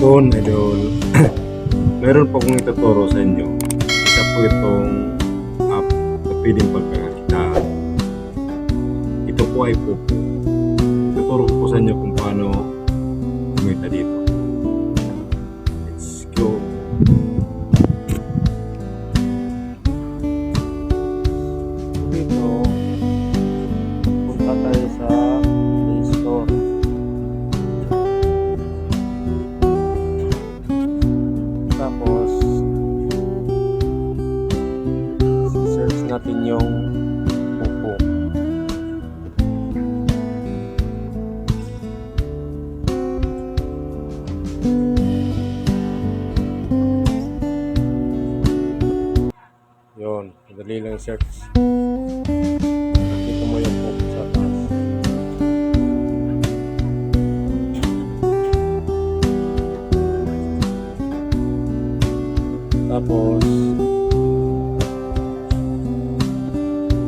Yun, idol. Meron po akong ituturo sa inyo. Isa po itong app na pwedeng pagkakakitaan. Ito po ay Popo. Ituturo ko sa inyo kung paano kumita dito. Let's go. Dito, punta tayo sa Play Store. Tapos, search natin yung Popo. Yun, madali lang search. Nakita mo yung Popo sa taas. Tapos,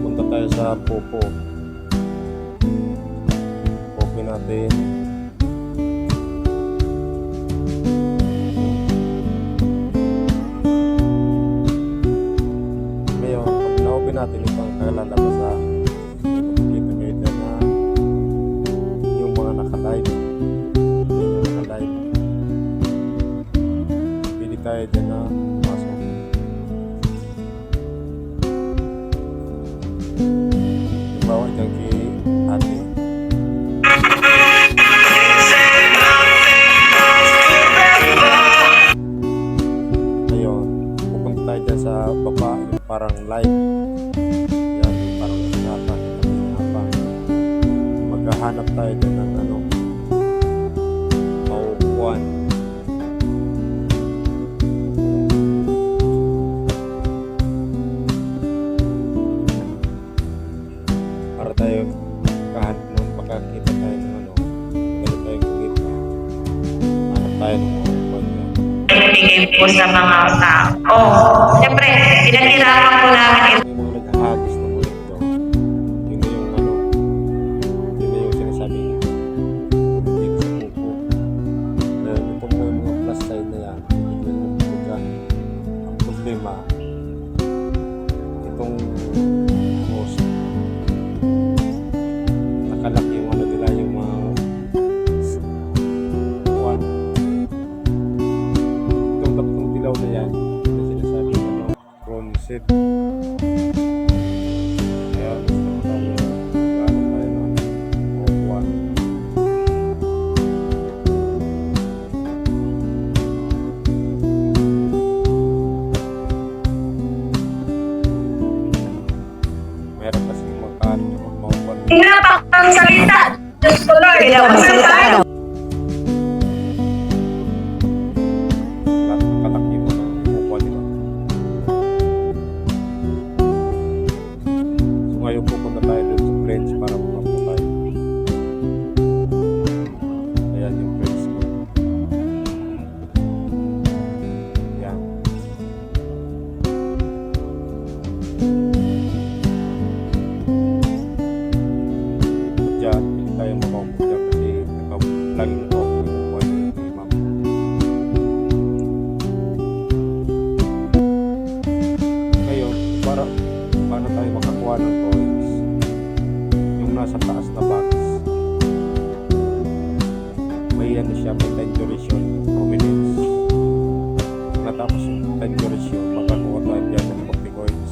punta tayo sa Popo. Open natin. Ngayon, pag na-open natin itong kalalabas sa makikita kayo dyan na yung mga naka-live. Yung naka-live. Pili tayo dyan na pasok. Bawa dyan kay ate. Ngayon, pupunta tayo dyan sa baba, yung parang live. Yan, yung parang hanapan. Maghahanap tayo dyan ng ano, mauupuan. Para tayo kahanap ng makakita tayo ng ano, magalit tayo kumita. Hanap tayo ng mauupuan dyan. Ibigay po sa mga tao. Siyempre, pinaghirapan po namin Yung mga naghahagis ng ulit to, yun na yung ano, yun na yung sinasabi niya. Dito sa Popo. Ngayon, itong mga plus sign na yan, hindi na yung dyan. Ang problema, itong host, nakalaki yung ano nila, yung mga one. Itong tatlong dilaw na yan, yun na sinasabi niya, no? Bronzed. Kaya gusto ko tayo gano'n tayo ng Popo. Meron kasing magkano yung maupuan. Hinapak ang salita. Diyos ko Lord, ilabas tayo. Lahat ng katakbo mo ng upuan nila. So ngayon pupunta tayo dun sa friends para pumunta tayo. Ayan yung friends ko. Ayan. Diyan, hindi tayo makaupo dyan kasi laging nakaupo yung upuan ni ma'am. Ngayon, paano tayo makakuha ng coins? Yung nasa taas na box. May ano siya, may time duration, 2 minutes. Kung natapos yung time duration, makakuha tayo dyan ng 40 coins.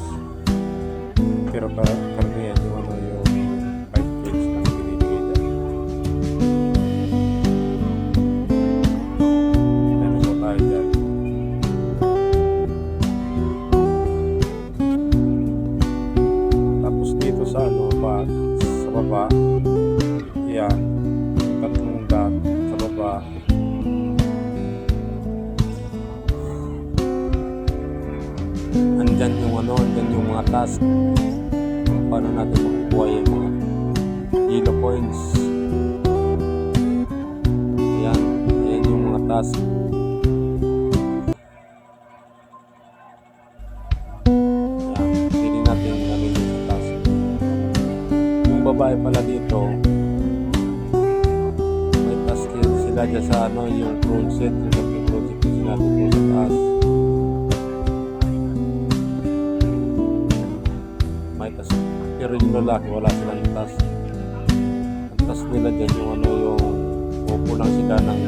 Pero karamihan yung ano yung 5 coins na binibigay dyan. Ano po tayo dyan? Tapos dito sa ano ba, sa baba, yan, yung tatlong dot sa baba. Andyan yung ano, andyan yung mga task. Kung paano natin makukuha yung mga yellow coins. Ayan, ayan yung mga task. Ayan, pili natin namin yung task. Yung babae pala dito, may task sila dyan sa ano, yung clone set, yung kasi natin doon sa taas. May tas. Pero yung lalaki, wala silang tas. Ang tas nila dyan yung ano yung upo lang sila ng